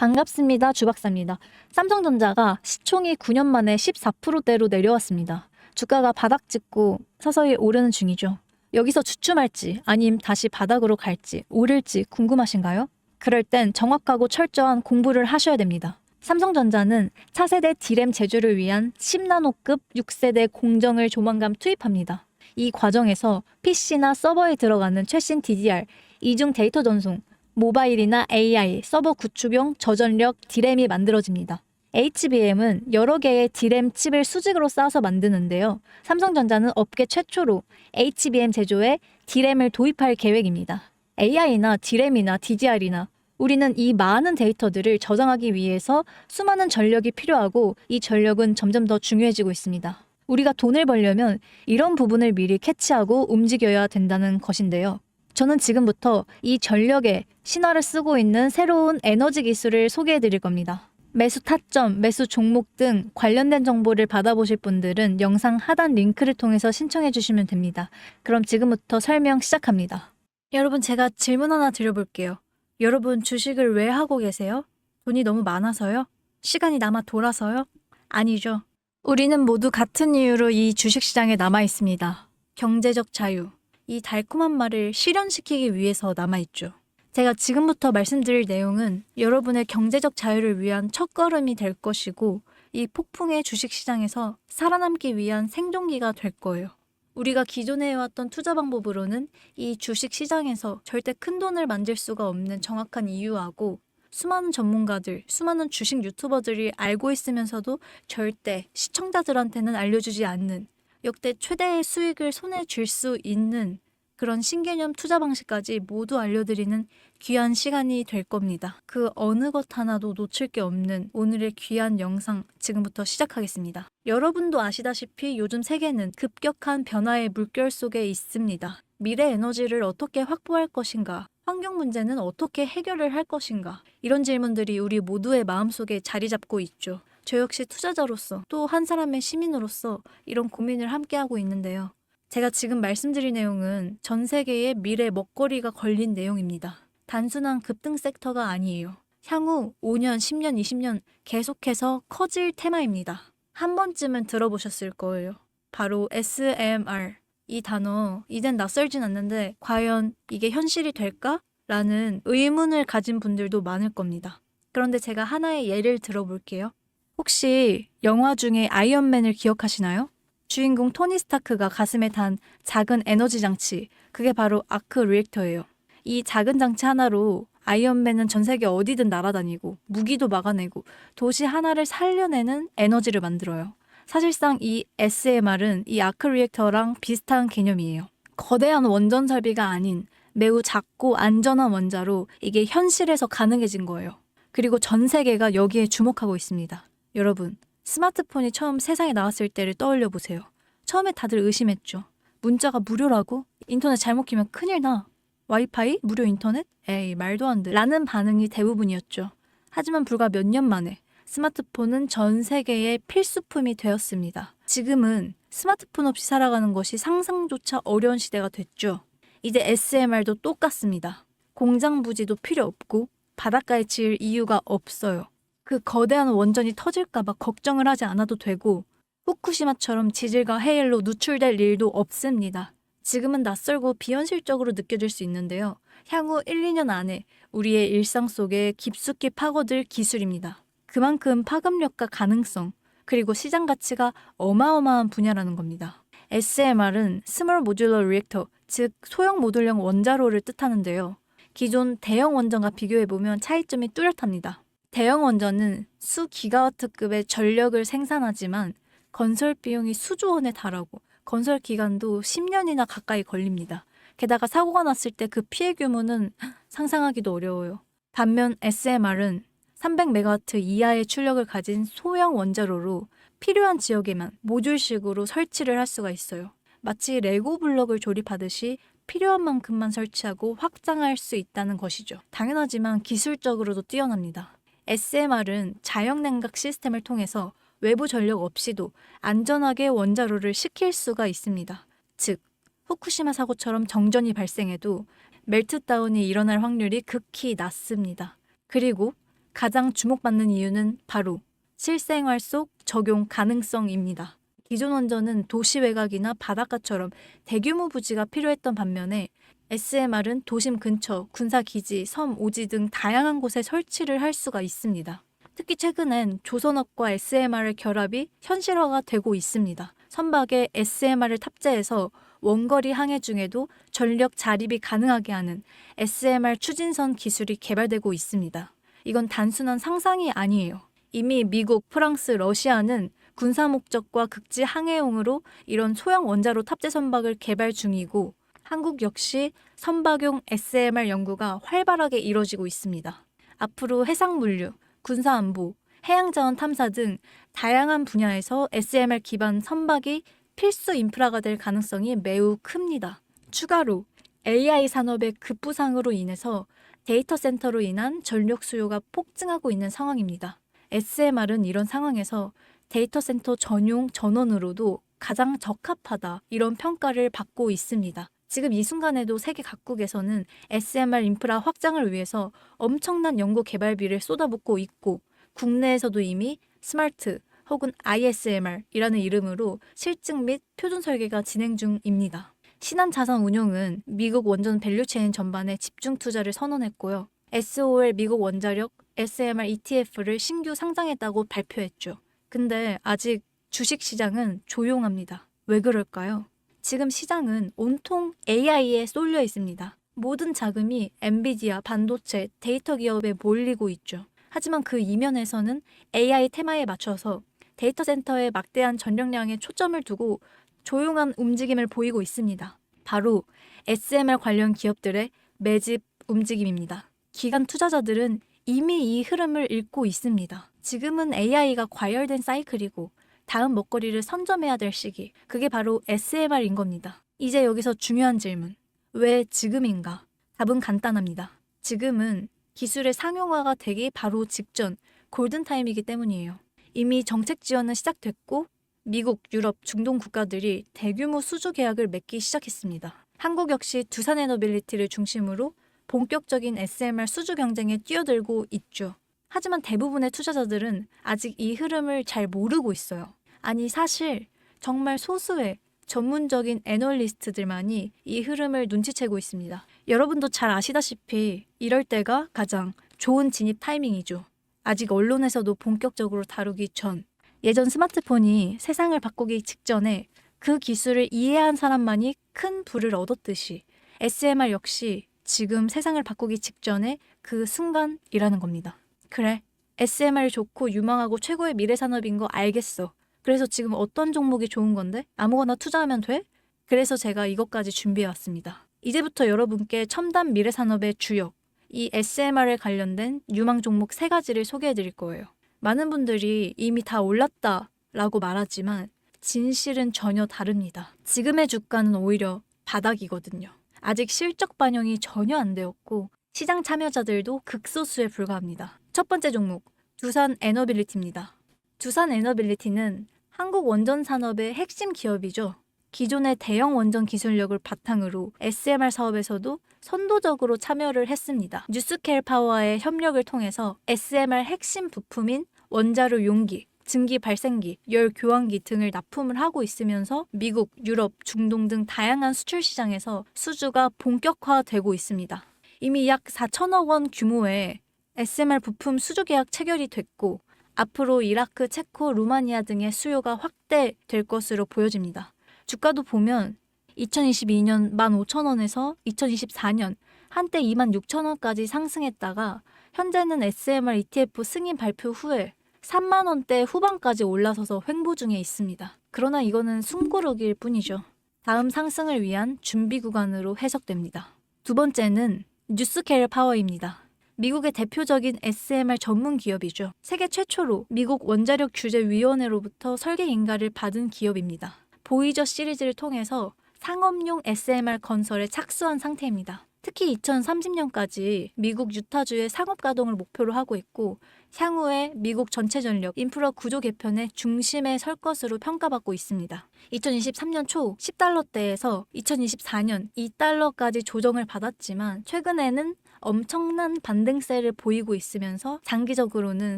반갑습니다. 주박사입니다. 삼성전자가 시총이 9년 만에 14%대로 내려왔습니다. 주가가 바닥 찍고 서서히 오르는 중이죠. 여기서 주춤할지 아님 다시 바닥으로 갈지 오를지 궁금하신가요? 그럴 땐 정확하고 철저한 공부를 하셔야 됩니다. 삼성전자는 차세대 D램 제조를 위한 10나노급 6세대 공정을 조만간 투입합니다. 이 과정에서 PC나 서버에 들어가는 최신 DDR, 이중 데이터 전송, 모바일이나 AI, 서버 구축용 저전력 D램이 만들어집니다. HBM은 여러 개의 D램 칩을 수직으로 쌓아서 만드는데요. 삼성전자는 업계 최초로 HBM 제조에 D램을 도입할 계획입니다. AI나 D램이나 DDR이나 우리는 이 많은 데이터들을 저장하기 위해서 수많은 전력이 필요하고 이 전력은 점점 더 중요해지고 있습니다. 우리가 돈을 벌려면 이런 부분을 미리 캐치하고 움직여야 된다는 것인데요. 저는 지금부터 이 전력의 신화를 쓰고 있는 새로운 에너지 기술을 소개해 드릴 겁니다. 매수 타점, 매수 종목 등 관련된 정보를 받아보실 분들은 영상 하단 링크를 통해서 신청해 주시면 됩니다. 그럼 지금부터 설명 시작합니다. 여러분, 제가 질문 하나 드려볼게요. 여러분, 주식을 왜 하고 계세요? 돈이 너무 많아서요? 시간이 남아 돌아서요? 아니죠. 우리는 모두 같은 이유로 이 주식시장에 남아 있습니다. 경제적 자유. 이 달콤한 말을 실현시키기 위해서 남아있죠. 제가 지금부터 말씀드릴 내용은 여러분의 경제적 자유를 위한 첫걸음이 될 것이고 이 폭풍의 주식시장에서 살아남기 위한 생존기가 될 거예요. 우리가 기존에 해왔던 투자 방법으로는 이 주식시장에서 절대 큰 돈을 만질 수가 없는 정확한 이유하고 수많은 전문가들, 수많은 주식 유튜버들이 알고 있으면서도 절대 시청자들한테는 알려주지 않는 역대 최대의 수익을 손에 쥘 수 있는 그런 신개념 투자 방식까지 모두 알려드리는 귀한 시간이 될 겁니다. 그 어느 것 하나도 놓칠 게 없는 오늘의 귀한 영상 지금부터 시작하겠습니다. 여러분도 아시다시피 요즘 세계는 급격한 변화의 물결 속에 있습니다. 미래 에너지를 어떻게 확보할 것인가? 환경 문제는 어떻게 해결을 할 것인가? 이런 질문들이 우리 모두의 마음속에 자리 잡고 있죠. 저 역시 투자자로서 또 한 사람의 시민으로서 이런 고민을 함께하고 있는데요. 제가 지금 말씀드릴 내용은 전 세계의 미래 먹거리가 걸린 내용입니다. 단순한 급등 섹터가 아니에요. 향후 5년, 10년, 20년 계속해서 커질 테마입니다. 한 번쯤은 들어보셨을 거예요. 바로 SMR. 이 단어 이젠 낯설진 않는데 과연 이게 현실이 될까? 라는 의문을 가진 분들도 많을 겁니다. 그런데 제가 하나의 예를 들어볼게요. 혹시 영화 중에 아이언맨을 기억하시나요? 주인공 토니 스타크가 가슴에 단 작은 에너지 장치, 그게 바로 아크 리액터예요. 이 작은 장치 하나로 아이언맨은 전 세계 어디든 날아다니고 무기도 막아내고 도시 하나를 살려내는 에너지를 만들어요. 사실상 이 SMR은 이 아크 리액터랑 비슷한 개념이에요. 거대한 원전 설비가 아닌 매우 작고 안전한 원자로 이게 현실에서 가능해진 거예요. 그리고 전 세계가 여기에 주목하고 있습니다. 여러분, 스마트폰이 처음 세상에 나왔을 때를 떠올려 보세요. 처음에 다들 의심했죠. 문자가 무료라고? 인터넷 잘못 키면 큰일 나. 와이파이? 무료 인터넷? 에이, 말도 안 돼. 라는 반응이 대부분이었죠. 하지만 불과 몇 년 만에 스마트폰은 전 세계의 필수품이 되었습니다. 지금은 스마트폰 없이 살아가는 것이 상상조차 어려운 시대가 됐죠. 이제 SMR도 똑같습니다. 공장 부지도 필요 없고 바닷가에 지을 이유가 없어요. 그 거대한 원전이 터질까봐 걱정을 하지 않아도 되고 후쿠시마처럼 지질과 해일로 누출될 일도 없습니다. 지금은 낯설고 비현실적으로 느껴질 수 있는데요. 향후 1, 2년 안에 우리의 일상 속에 깊숙이 파고들 기술입니다. 그만큼 파급력과 가능성, 그리고 시장 가치가 어마어마한 분야라는 겁니다. SMR은 스몰 모듈러 리액터, 즉 소형 모듈형 원자로를 뜻하는데요. 기존 대형 원전과 비교해보면 차이점이 뚜렷합니다. 대형 원전은 수 기가와트급의 전력을 생산하지만 건설 비용이 수조 원에 달하고 건설 기간도 10년이나 가까이 걸립니다. 게다가 사고가 났을 때 그 피해 규모는 상상하기도 어려워요. 반면 SMR은 300메가와트 이하의 출력을 가진 소형 원자로로 필요한 지역에만 모듈식으로 설치를 할 수가 있어요. 마치 레고 블록을 조립하듯이 필요한 만큼만 설치하고 확장할 수 있다는 것이죠. 당연하지만 기술적으로도 뛰어납니다. SMR은 자연냉각 시스템을 통해서 외부 전력 없이도 안전하게 원자로를 식힐 수가 있습니다. 즉, 후쿠시마 사고처럼 정전이 발생해도 멜트다운이 일어날 확률이 극히 낮습니다. 그리고 가장 주목받는 이유는 바로 실생활 속 적용 가능성입니다. 기존 원전은 도시 외곽이나 바닷가처럼 대규모 부지가 필요했던 반면에 SMR은 도심 근처, 군사기지, 섬, 오지 등 다양한 곳에 설치를 할 수가 있습니다. 특히 최근엔 조선업과 SMR의 결합이 현실화가 되고 있습니다. 선박에 SMR을 탑재해서 원거리 항해 중에도 전력 자립이 가능하게 하는 SMR 추진선 기술이 개발되고 있습니다. 이건 단순한 상상이 아니에요. 이미 미국, 프랑스, 러시아는 군사 목적과 극지 항해용으로 이런 소형 원자로 탑재 선박을 개발 중이고 한국 역시 선박용 SMR 연구가 활발하게 이뤄지고 있습니다. 앞으로 해상물류, 군사안보, 해양자원 탐사 등 다양한 분야에서 SMR 기반 선박이 필수 인프라가 될 가능성이 매우 큽니다. 추가로 AI 산업의 급부상으로 인해서 데이터 센터로 인한 전력 수요가 폭증하고 있는 상황입니다. SMR은 이런 상황에서 데이터 센터 전용 전원으로도 가장 적합하다 이런 평가를 받고 있습니다. 지금 이 순간에도 세계 각국에서는 SMR 인프라 확장을 위해서 엄청난 연구 개발비를 쏟아붓고 있고 국내에서도 이미 스마트 혹은 ISMR이라는 이름으로 실증 및 표준 설계가 진행 중입니다. 신한자산운용은 미국 원전 밸류체인 전반에 집중 투자를 선언했고요. SOL 미국 원자력 SMR ETF를 신규 상장했다고 발표했죠. 근데 아직 주식시장은 조용합니다. 왜 그럴까요? 지금 시장은 온통 AI에 쏠려 있습니다. 모든 자금이 엔비디아, 반도체, 데이터 기업에 몰리고 있죠. 하지만 그 이면에서는 AI 테마에 맞춰서 데이터 센터에 막대한 전력량에 초점을 두고 조용한 움직임을 보이고 있습니다. 바로 SMR 관련 기업들의 매집 움직임입니다. 기관 투자자들은 이미 이 흐름을 읽고 있습니다. 지금은 AI가 과열된 사이클이고 다음 먹거리를 선점해야 될 시기, 그게 바로 SMR인 겁니다. 이제 여기서 중요한 질문, 왜 지금인가? 답은 간단합니다. 지금은 기술의 상용화가 되기 바로 직전 골든타임이기 때문이에요. 이미 정책 지원은 시작됐고 미국, 유럽, 중동 국가들이 대규모 수주 계약을 맺기 시작했습니다. 한국 역시 두산에너빌리티를 중심으로 본격적인 SMR 수주 경쟁에 뛰어들고 있죠. 하지만 대부분의 투자자들은 아직 이 흐름을 잘 모르고 있어요. 아니 사실 정말 소수의 전문적인 애널리스트들만이 이 흐름을 눈치채고 있습니다. 여러분도 잘 아시다시피 이럴 때가 가장 좋은 진입 타이밍이죠. 아직 언론에서도 본격적으로 다루기 전, 예전 스마트폰이 세상을 바꾸기 직전에 그 기술을 이해한 사람만이 큰 부를 얻었듯이 SMR 역시 지금 세상을 바꾸기 직전에 그 순간이라는 겁니다. 그래, SMR이 좋고 유망하고 최고의 미래 산업인 거 알겠어. 그래서 지금 어떤 종목이 좋은 건데? 아무거나 투자하면 돼? 그래서 제가 이것까지 준비해왔습니다. 이제부터 여러분께 첨단 미래 산업의 주역, 이 SMR에 관련된 유망 종목 3가지를 소개해드릴 거예요. 많은 분들이 이미 다 올랐다라고 말하지만 진실은 전혀 다릅니다. 지금의 주가는 오히려 바닥이거든요. 아직 실적 반영이 전혀 안 되었고 시장 참여자들도 극소수에 불과합니다. 첫 번째 종목, 두산에너빌리티입니다. 두산에너빌리티는 한국 원전 산업의 핵심 기업이죠. 기존의 대형 원전 기술력을 바탕으로 SMR 사업에서도 선도적으로 참여를 했습니다. 뉴스케일 파워와의 협력을 통해서 SMR 핵심 부품인 원자로 용기, 증기 발생기, 열 교환기 등을 납품을 하고 있으면서 미국, 유럽, 중동 등 다양한 수출 시장에서 수주가 본격화되고 있습니다. 이미 약 4천억 원 규모의 SMR 부품 수주 계약 체결이 됐고 앞으로 이라크, 체코, 루마니아 등의 수요가 확대될 것으로 보여집니다. 주가도 보면 2022년 15,000원에서 2024년 한때 26,000원까지 상승했다가 현재는 SMR ETF 승인 발표 후에 3만 원대 후반까지 올라서서 횡보 중에 있습니다. 그러나 이거는 숨고르기일 뿐이죠. 다음 상승을 위한 준비 구간으로 해석됩니다. 두 번째는 뉴스케일 파워입니다. 미국의 대표적인 SMR 전문 기업이죠. 세계 최초로 미국 원자력 규제위원회로부터 설계 인가를 받은 기업입니다. 보이저 시리즈를 통해서 상업용 SMR 건설에 착수한 상태입니다. 특히 2030년까지 미국 유타주의 상업 가동을 목표로 하고 있고 향후에 미국 전체 전력 인프라 구조 개편의 중심에 설 것으로 평가받고 있습니다. 2023년 초 10달러대에서 2024년 2달러까지 조정을 받았지만 최근에는 엄청난 반등세를 보이고 있으면서 장기적으로는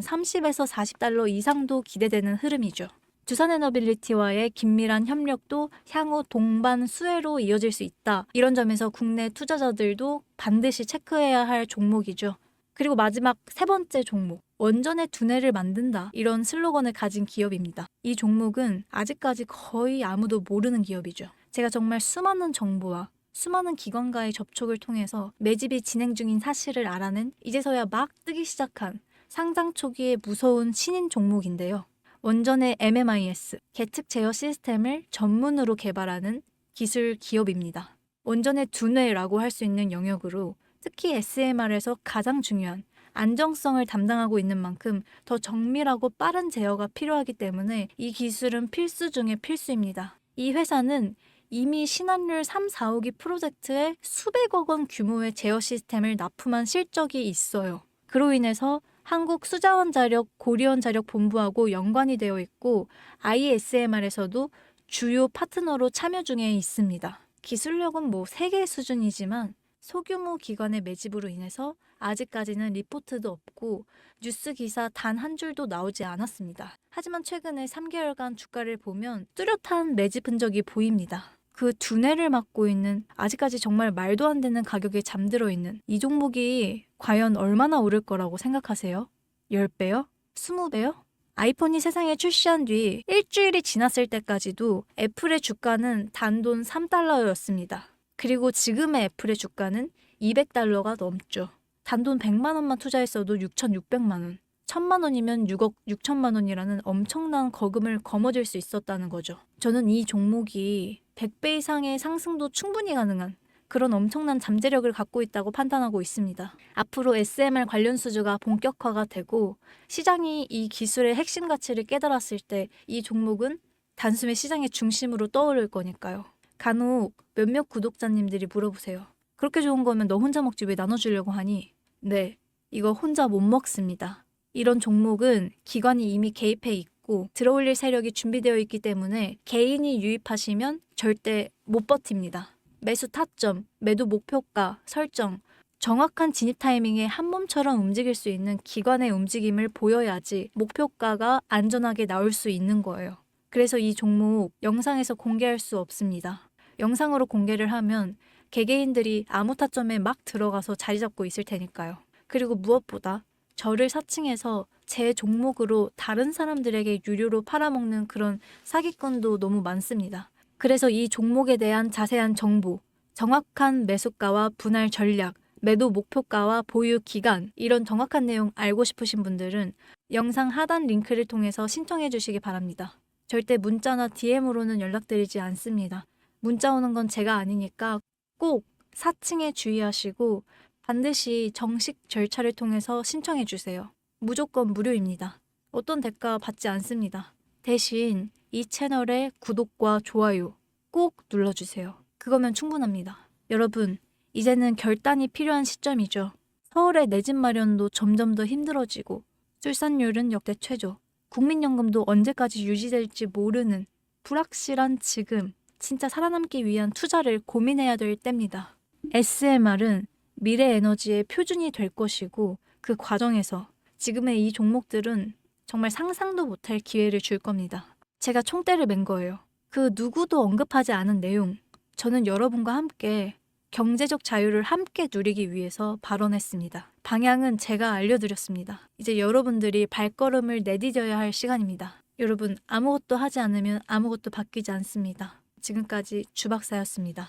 30에서 40달러 이상도 기대되는 흐름이죠. 두산에너빌리티와의 긴밀한 협력도 향후 동반 수혜로 이어질 수 있다. 이런 점에서 국내 투자자들도 반드시 체크해야 할 종목이죠. 그리고 마지막 세 번째 종목, 원전의 두뇌를 만든다. 이런 슬로건을 가진 기업입니다. 이 종목은 아직까지 거의 아무도 모르는 기업이죠. 제가 정말 수많은 정보와 수많은 기관과의 접촉을 통해서 매집이 진행 중인 사실을 알아낸 이제서야 막 뜨기 시작한 상장 초기의 무서운 신인 종목인데요. 원전의 MMIS, 계측 제어 시스템을 전문으로 개발하는 기술 기업입니다. 원전의 두뇌라고 할 수 있는 영역으로 특히 SMR에서 가장 중요한 안정성을 담당하고 있는 만큼 더 정밀하고 빠른 제어가 필요하기 때문에 이 기술은 필수 중의 필수입니다. 이 회사는 이미 신한율 3, 4호기 프로젝트에 수백억 원 규모의 제어 시스템을 납품한 실적이 있어요. 그로 인해서 한국수자원자력 고리원자력 본부하고 연관이 되어 있고 ISMR에서도 주요 파트너로 참여 중에 있습니다. 기술력은 세계 수준이지만 소규모 기관의 매집으로 인해서 아직까지는 리포트도 없고 뉴스 기사 단 한 줄도 나오지 않았습니다. 하지만 최근에 3개월간 주가를 보면 뚜렷한 매집 흔적이 보입니다. 그 두뇌를 맡고 있는 아직까지 정말 말도 안 되는 가격에 잠들어 있는 이 종목이 과연 얼마나 오를 거라고 생각하세요? 10배요? 20배요? 아이폰이 세상에 출시한 뒤 일주일이 지났을 때까지도 애플의 주가는 단돈 3달러였습니다. 그리고 지금의 애플의 주가는 200달러가 넘죠. 단돈 100만 원만 투자했어도 6,600만 원. 1,000만 원이면 6억 6천만 원이라는 엄청난 거금을 거머쥘 수 있었다는 거죠. 저는 이 종목이 100배 이상의 상승도 충분히 가능한 그런 엄청난 잠재력을 갖고 있다고 판단하고 있습니다. 앞으로 SMR 관련 수주가 본격화가 되고 시장이 이 기술의 핵심 가치를 깨달았을 때 이 종목은 단숨에 시장의 중심으로 떠오를 거니까요. 간혹 몇몇 구독자님들이 물어보세요. 그렇게 좋은 거면 너 혼자 먹지 왜 나눠주려고 하니? 네, 이거 혼자 못 먹습니다. 이런 종목은 기관이 이미 개입해 있고 들어올릴 세력이 준비되어 있기 때문에 개인이 유입하시면 절대 못 버팁니다. 매수 타점, 매도 목표가 설정, 정확한 진입 타이밍에 한 몸처럼 움직일 수 있는 기관의 움직임을 보여야지 목표가가 안전하게 나올 수 있는 거예요. 그래서 이 종목 영상에서 공개할 수 없습니다. 영상으로 공개를 하면 개개인들이 아무 타점에 막 들어가서 자리 잡고 있을 테니까요. 그리고 무엇보다 저를 사칭해서 제 종목으로 다른 사람들에게 유료로 팔아먹는 그런 사기꾼도 너무 많습니다. 그래서 이 종목에 대한 자세한 정보, 정확한 매수가와 분할 전략, 매도 목표가와 보유 기간 이런 정확한 내용 알고 싶으신 분들은 영상 하단 링크를 통해서 신청해 주시기 바랍니다. 절대 문자나 DM으로는 연락드리지 않습니다. 문자 오는 건 제가 아니니까 꼭 사칭에 주의하시고 반드시 정식 절차를 통해서 신청해 주세요. 무조건 무료입니다. 어떤 대가 받지 않습니다. 대신 이 채널의 구독과 좋아요 꼭 눌러주세요. 그거면 충분합니다. 여러분, 이제는 결단이 필요한 시점이죠. 서울의 내 집 마련도 점점 더 힘들어지고 출산율은 역대 최저, 국민연금도 언제까지 유지될지 모르는 불확실한 지금 진짜 살아남기 위한 투자를 고민해야 될 때입니다. SMR은 미래 에너지의 표준이 될 것이고 그 과정에서 지금의 이 종목들은 정말 상상도 못할 기회를 줄 겁니다. 제가 총대를 맨 거예요. 그 누구도 언급하지 않은 내용, 저는 여러분과 함께 경제적 자유를 함께 누리기 위해서 발언했습니다. 방향은 제가 알려드렸습니다. 이제 여러분들이 발걸음을 내디뎌야 할 시간입니다. 여러분, 아무것도 하지 않으면 아무것도 바뀌지 않습니다. 지금까지 주박사였습니다.